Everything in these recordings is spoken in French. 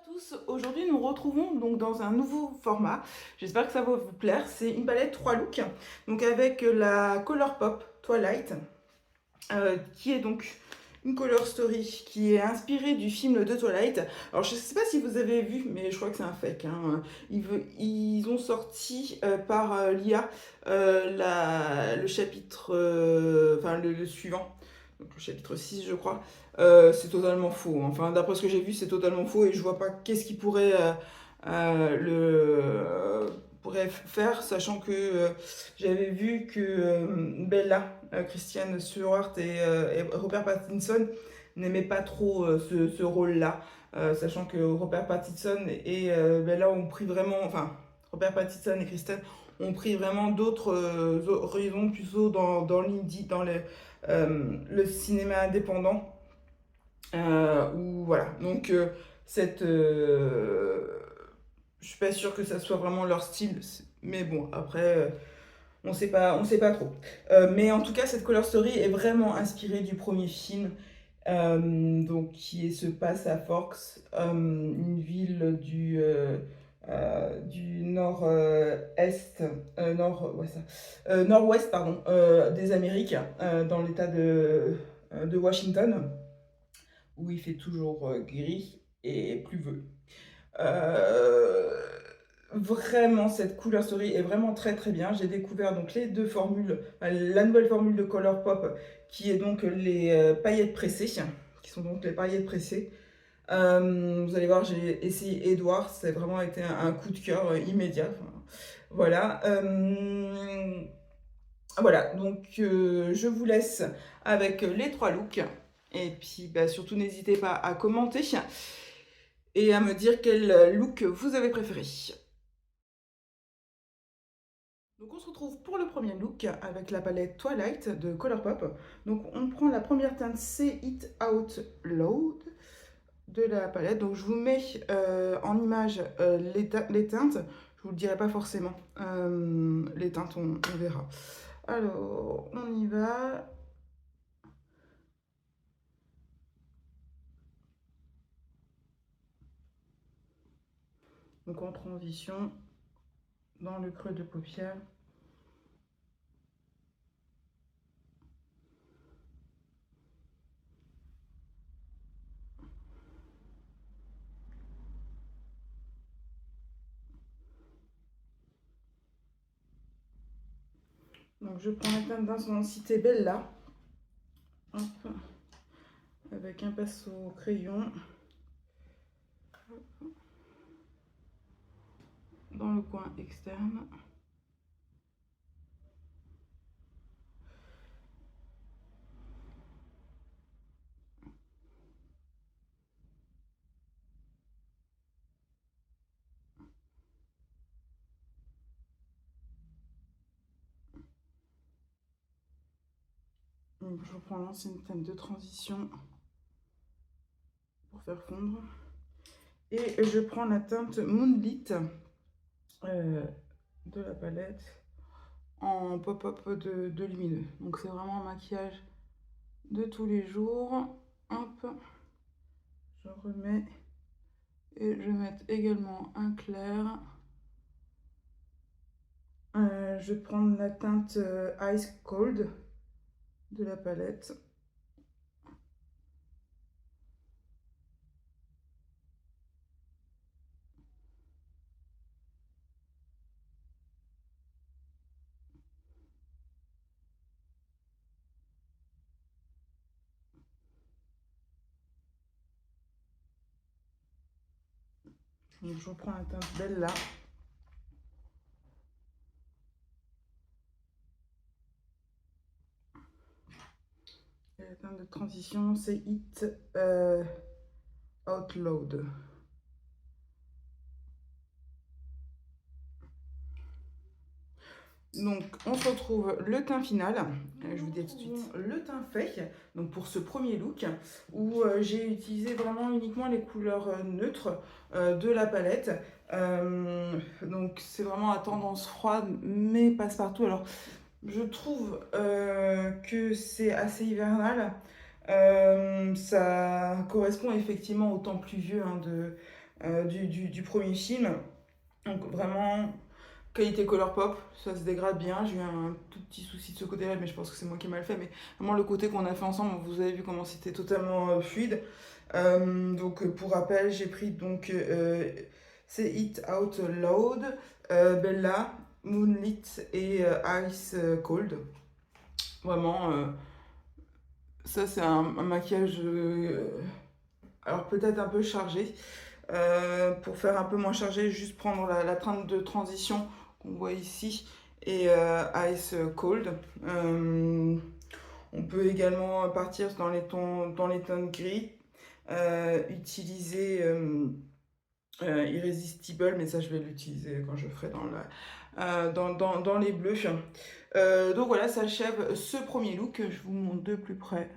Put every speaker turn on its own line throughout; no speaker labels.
Tous, aujourd'hui nous retrouvons donc dans un nouveau format, j'espère que ça va vous plaire, c'est une palette 3 looks, donc avec la Colourpop Twilight, qui est donc une color story qui est inspirée du film de Twilight. Alors je sais pas si vous avez vu, mais je crois que c'est un fake, hein. Ils ont sorti par l'IA le chapitre, enfin le suivant, donc le chapitre 6 je crois. C'est totalement faux. Enfin, d'après ce que j'ai vu, c'est totalement faux et je vois pas qu'est-ce qui pourrait pourrait faire, sachant que j'avais vu que Bella, Kristen Stewart et Robert Pattinson n'aimaient pas trop ce rôle-là, sachant que Robert Pattinson et Bella ont pris vraiment, enfin, Robert Pattinson et Kristen ont pris vraiment d'autres horizons, plutôt dans l'indie, dans le cinéma indépendant. Ou voilà. Donc, cette. Je suis pas sûre que ça soit vraiment leur style, mais bon, après, on sait pas trop. Mais en tout cas, cette Color Story est vraiment inspirée du premier film, donc se passe à Forks, une ville du nord-est, nord-ouest, pardon, des Amériques, dans l'état de Washington, où il fait toujours gris et pluvieux. Euh, Vraiment, cette couleur story est vraiment très très bien. J'ai découvert donc les deux formules, la nouvelle formule de Colourpop qui est donc les paillettes pressées, qui sont donc les paillettes pressées. Vous allez voir, j'ai essayé Edouard, c'est vraiment été un coup de cœur immédiat. Enfin, voilà. Voilà, donc je vous laisse avec les trois looks. Et puis bah, surtout, n'hésitez pas à commenter et à me dire quel look vous avez préféré. Donc on se retrouve pour le premier look avec la palette Twilight de Colourpop. Donc on prend la première teinte Say It Out Loud de la palette. Donc je vous mets en image les teintes. Je vous le dirai pas forcément. Les teintes, on verra. Alors on y va. Donc en transition dans le creux de paupière. Donc je prends la teinte d'intensité Bella. Hop. Avec un pinceau crayon. Dans le coin externe. Donc, je prends l'ancienne teinte de transition pour faire fondre. Et je prends la teinte Moonlit de la palette en pop-up de lumineux. Donc c'est vraiment un maquillage de tous les jours. Hop, je remets et je vais mettre également un clair. Je vais prendre la teinte Ice Cold de la palette. Donc je reprends la teinte Bella. Et la teinte de transition, c'est It Out Loud. Donc, on se retrouve le teint final. Je vous dis tout de suite. Le teint fait, donc pour ce premier look, où j'ai utilisé vraiment uniquement les couleurs neutres de la palette. Donc, c'est vraiment à tendance froide, mais passe-partout. Alors, je trouve que c'est assez hivernal. Ça correspond effectivement au temps pluvieux, hein, du premier film. Donc vraiment, qualité Colourpop, ça se dégrade bien. J'ai eu un tout petit souci de ce côté-là, mais je pense que c'est moi qui ai mal fait. Mais vraiment, le côté qu'on a fait ensemble, vous avez vu comment c'était totalement fluide. Donc pour rappel, j'ai pris donc Say It Out Loud, Bella, Moonlit et Ice Cold. Vraiment, ça c'est un maquillage, alors peut-être un peu chargé. Pour faire un peu moins chargé, juste prendre la teinte de transition qu'on voit ici et Ice Cold. On peut également partir dans les tons gris, utiliser Irrésistible, mais ça je vais l'utiliser quand je ferai dans les bleus. Donc voilà, ça achève ce premier look. Je vous montre de plus près.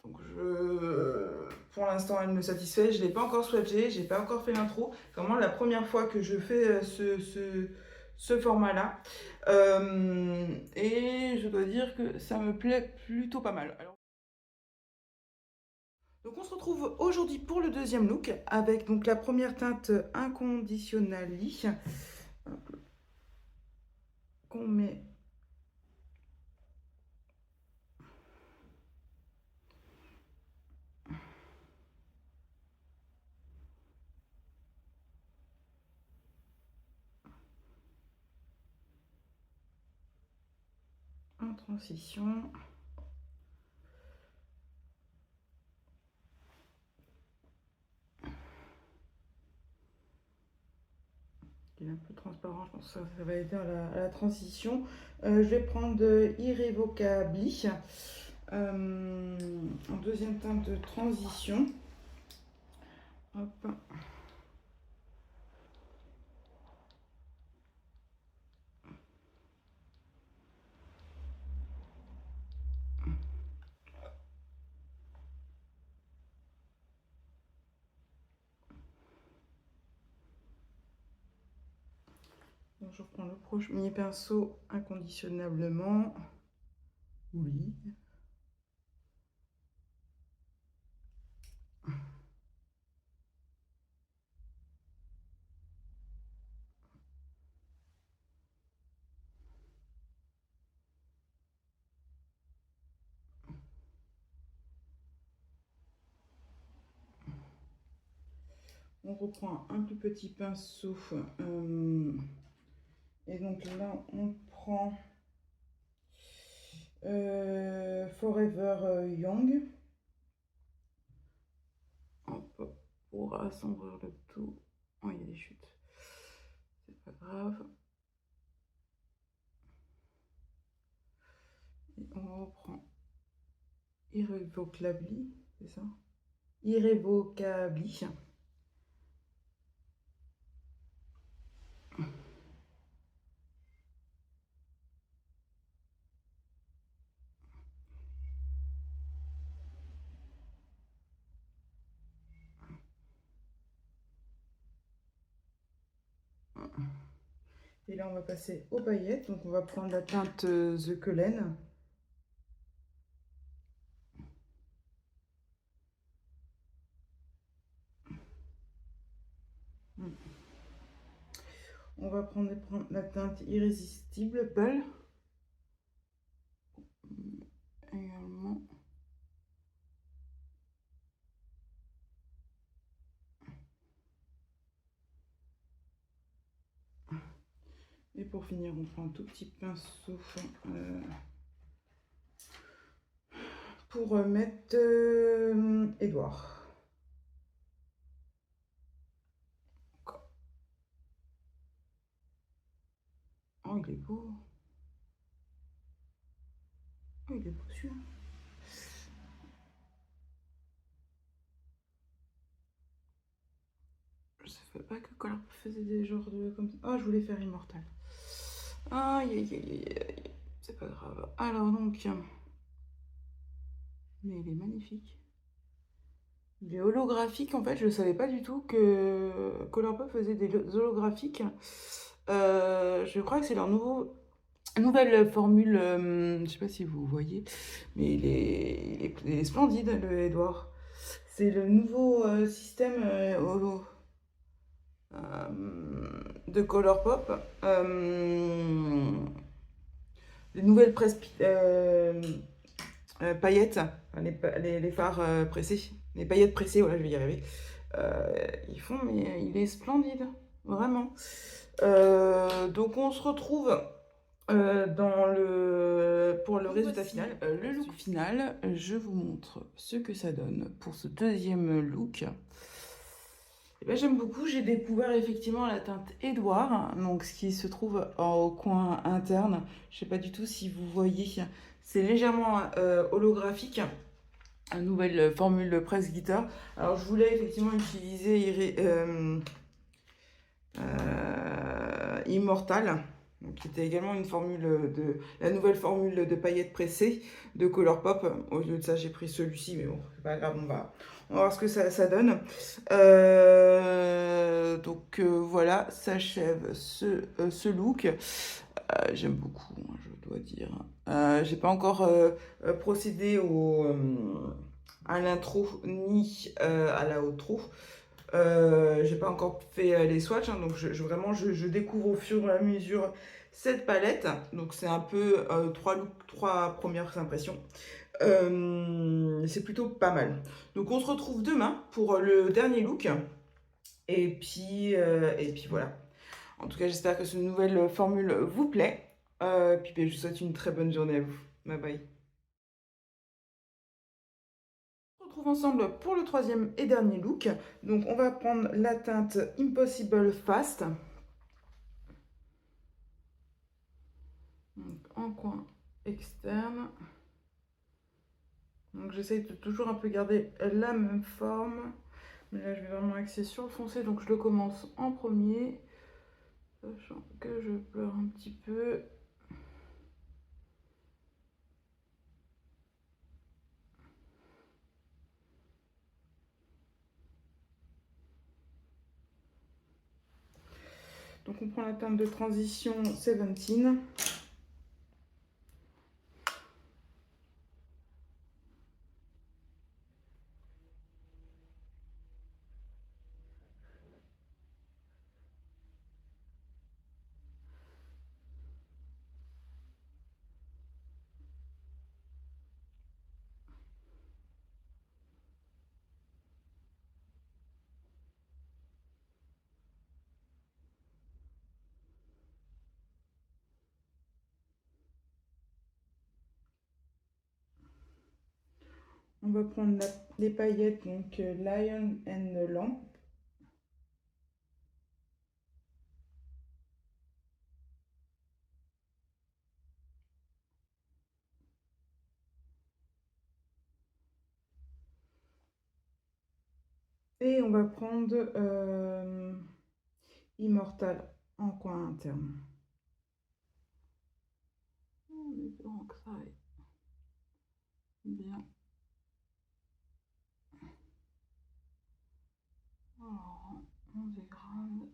Donc pour l'instant, elle me satisfait. Je ne l'ai pas encore swatché, j'ai pas encore fait l'intro. C'est vraiment la première fois que je fais ce format-là. Et je dois dire que ça me plaît plutôt pas mal. Alors, donc on se retrouve aujourd'hui pour le deuxième look avec donc la première teinte Inconditionnali qu'on met. En transition. Il est un peu transparent, je pense que ça va aider à la transition. Je vais prendre Irrévocably en deuxième teinte de transition. Hop. Donc, je prends le premier pinceau inconditionnellement. Oui. On reprend un plus petit pinceau. Et donc là, on prend Forever Young. Hop, pour assombrir le tout. Oh, il y a des chutes. C'est pas grave. Et on reprend Irrévocably, c'est ça? Irrévocably. Et là, on va passer aux paillettes. Donc, on va prendre la teinte The Cullen. On va prendre la teinte Irrésistible, Pearl. Également. Et pour finir, on prend un tout petit pinceau pour mettre Edouard. Oh, il est beau. Oh, il est beau celui-là. Je savais pas que Colourpop faisait des genres de comme ça. Oh, je voulais faire Immortal. Aïe, aïe, aïe, aïe. C'est pas grave. Alors donc, mais il est magnifique. Il est holographique. En fait, je ne savais pas du tout que Colourpop faisait des holographiques. Je crois que c'est leur nouvelle formule. Je ne sais pas si vous voyez, mais il est splendide, le Edouard. C'est le nouveau système de Colourpop. Les nouvelles paillettes, les fards pressés, les paillettes pressées, voilà, je vais y arriver. Ils font, mais il est splendide, vraiment. Donc on se retrouve pour le résultat final. Le look final, je vous montre ce que ça donne pour ce deuxième look. Eh ben, j'aime beaucoup, j'ai découvert effectivement la teinte Edouard, donc ce qui se trouve au coin interne. Je ne sais pas du tout si vous voyez, c'est légèrement holographique. Une nouvelle formule presse guitare. Alors je voulais effectivement utiliser Immortal, qui était également une formule la nouvelle formule de paillettes pressées de Colourpop. Au lieu de ça, j'ai pris celui-ci, mais bon, c'est pas grave, on va voir ce que ça donne. Donc voilà, s'achève ce look. J'aime beaucoup, hein, je dois dire. J'ai pas encore procédé à l'intro ni à la outro. J'ai pas encore fait les swatchs, hein, donc vraiment je découvre au fur et à mesure cette palette. Donc c'est un peu trois premières impressions. C'est plutôt pas mal. Donc on se retrouve demain pour le dernier look. Et puis voilà. En tout cas, j'espère que cette nouvelle formule vous plaît. Puis ben, je vous souhaite une très bonne journée à vous. Bye bye. On se retrouve ensemble pour le troisième et dernier look. Donc on va prendre la teinte Impossible Fast. Donc, en coin externe. Donc j'essaye de toujours un peu garder la même forme. Mais là je vais vraiment axer sur le foncé. Donc je le commence en premier. Sachant que je pleure un petit peu. Donc on prend la teinte de transition 17. On va prendre les paillettes, donc Lion and Lamp. Et on va prendre Immortal en coin interne. En espérant que ça aille bien. Alors, on dégrade.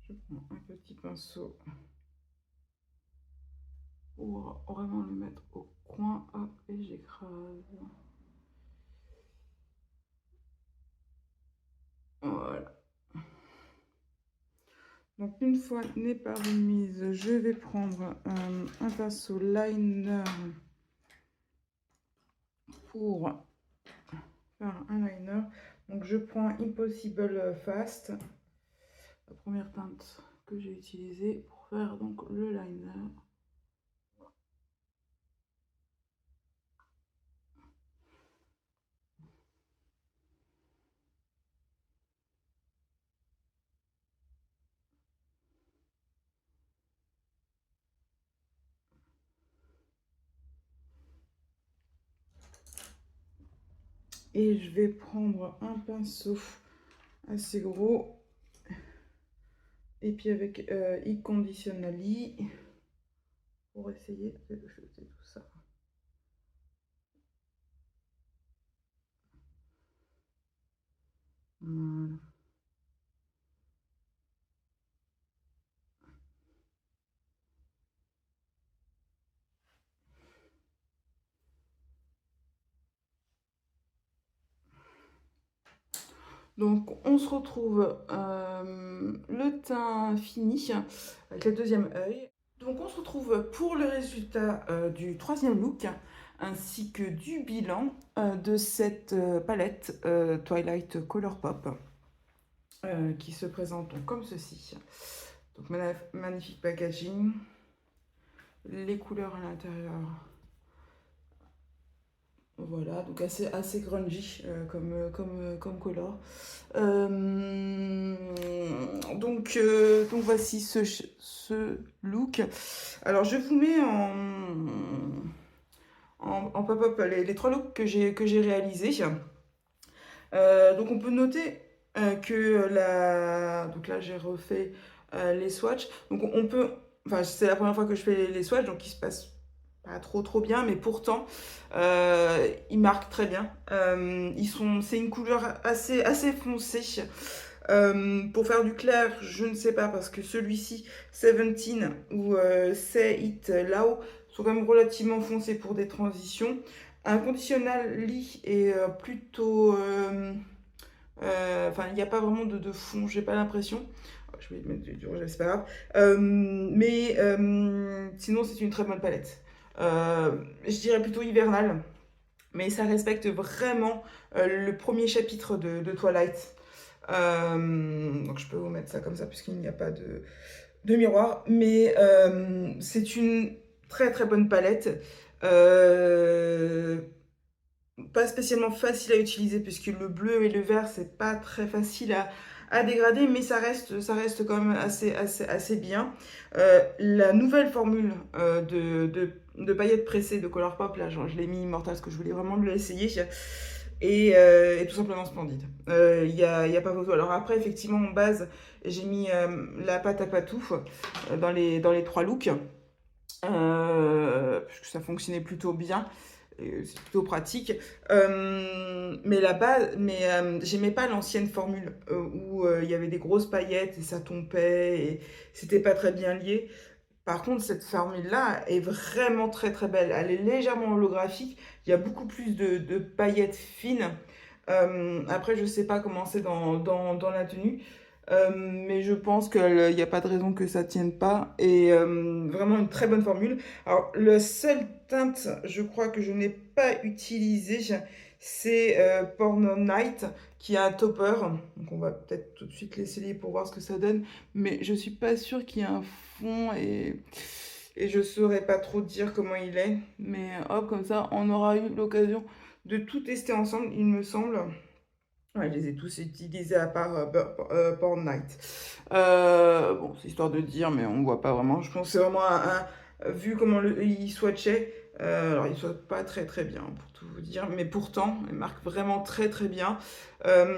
Je prends un petit pinceau pour vraiment le mettre au coin, hop, et j'écrase. Voilà. Donc une fois n'est pas remise, je vais prendre un pinceau liner pour faire un liner. Donc je prends Impossible Fast, la première teinte que j'ai utilisée pour faire donc le liner. Et je vais prendre un pinceau assez gros. Et puis avec Inconditionally pour essayer de jeter tout ça. Voilà. Donc on se retrouve le teint fini avec le deuxième œil. Donc on se retrouve pour le résultat du troisième look ainsi que du bilan de cette palette Twilight Colourpop qui se présente donc comme ceci. Donc magnifique packaging, les couleurs à l'intérieur. Voilà, donc assez grungy comme color. Donc voici ce look. Alors je vous mets en pop-up les trois looks que j'ai réalisés. Donc on peut noter donc là j'ai refait les swatchs. Donc on peut, enfin c'est la première fois que je fais les swatchs, donc il se passe pas trop bien, mais pourtant ils marquent très bien. C'est une couleur assez foncée. Pour faire du clair, je ne sais pas, parce que celui-ci, 17 ou Say It Lao, sont quand même relativement foncés pour des transitions. Un conditionnel lit est plutôt... Enfin, il n'y a pas vraiment de fond, j'ai pas l'impression. Je vais mettre du rouge, c'est pas grave. Sinon, c'est une très bonne palette. Je dirais plutôt hivernale, mais ça respecte vraiment le premier chapitre de Twilight. Donc je peux vous mettre ça comme ça puisqu'il n'y a pas de miroir. Mais c'est une très bonne palette. Pas spécialement facile à utiliser puisque le bleu et le vert c'est pas très facile à dégrader, mais ça reste quand même assez bien. La nouvelle formule de paillettes pressées de Colourpop, là je l'ai mis immortal parce que je voulais vraiment l'essayer, et tout simplement splendide. Y a pas photo. Alors après effectivement en base j'ai mis la pâte à patou dans les trois looks, puisque ça fonctionnait plutôt bien. C'est plutôt pratique. J'aimais pas l'ancienne formule où il y avait des grosses paillettes et ça tombait et c'était pas très bien lié. Par contre, cette formule-là est vraiment très belle. Elle est légèrement holographique. Il y a beaucoup plus de paillettes fines. Après, je sais pas comment c'est dans la tenue. Mais je pense qu'il n'y a pas de raison que ça tienne pas. Et vraiment une très bonne formule. Alors, le seul teinte, je crois que je n'ai pas utilisé, c'est Porno Night, qui a un topper. Donc, on va peut-être tout de suite l'essayer pour voir ce que ça donne. Mais je suis pas sûre qu'il y ait un fond et je saurais pas trop dire comment il est. Mais hop, comme ça, on aura eu l'occasion de tout tester ensemble, il me semble. Ouais, je les ai tous utilisés à part Porn Night. Bon, c'est histoire de dire, mais on voit pas vraiment. Je pense que c'est vraiment vu comment il swatchait. Alors, il ne soit pas très bien, pour tout vous dire. Mais pourtant, il marque vraiment très bien.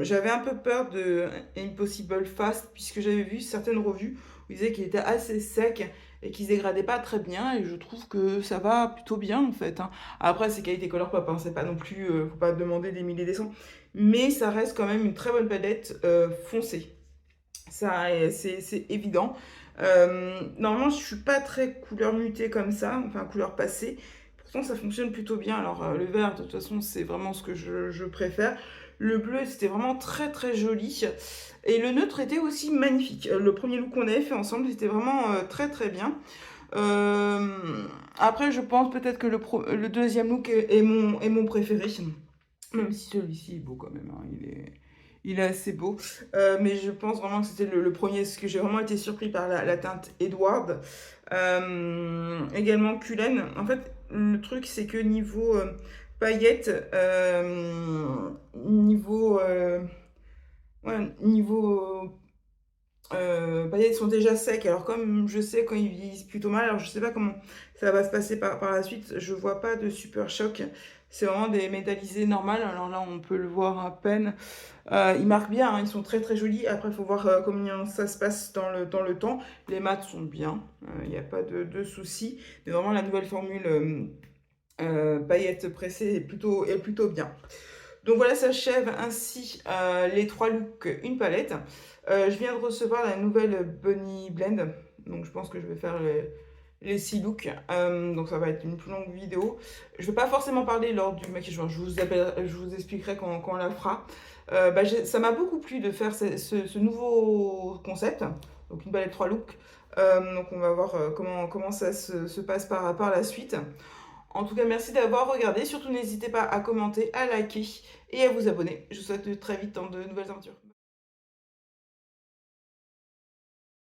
J'avais un peu peur de Impossible Fast, puisque j'avais vu certaines revues où ils disaient qu'il était assez sec et qu'il se dégradait pas très bien. Et je trouve que ça va plutôt bien, en fait, hein. Après, c'est qualité Colourpop, hein, c'est pas non plus... faut pas demander des milliers et des cents. Mais ça reste quand même une très bonne palette foncée. Ça, c'est évident. Normalement, je suis pas très couleur mutée comme ça, enfin couleur passée. Pourtant, ça fonctionne plutôt bien. Alors, le vert, de toute façon, c'est vraiment ce que je préfère. Le bleu, c'était vraiment très joli. Et le neutre était aussi magnifique. Le premier look qu'on avait fait ensemble, c'était vraiment très bien. Après, je pense peut-être que le deuxième look est mon préféré. Même si celui-ci est beau quand même, hein, il est assez beau. Mais je pense vraiment que c'était le premier, parce que j'ai vraiment été surpris par la teinte Edward. Également Cullen. En fait, le truc, c'est que niveau paillettes, niveau paillettes sont déjà secs. Alors comme je sais quand ils vieillissent plutôt mal, alors je sais pas comment ça va se passer par la suite. Je vois pas de super choc. C'est vraiment des métallisés normales. Alors là, on peut le voir à peine. Ils marquent bien, hein, ils sont très jolis. Après, il faut voir comment ça se passe dans le temps. Les mats sont bien, il n'y a pas de souci. Mais vraiment, la nouvelle formule paillettes pressées est plutôt bien. Donc voilà, s'achève ainsi les 3 looks, une palette. Je viens de recevoir la nouvelle Bunny Blend, donc je pense que je vais faire les 6 looks, donc ça va être une plus longue vidéo. Je ne vais pas forcément parler lors du maquillage, je vous expliquerai quand on la fera. Ça m'a beaucoup plu de faire ce nouveau concept, donc une palette 3 looks. Donc on va voir comment ça se passe par la suite. En tout cas, merci d'avoir regardé. Surtout, n'hésitez pas à commenter, à liker et à vous abonner. Je vous souhaite très vite dans de nouvelles aventures.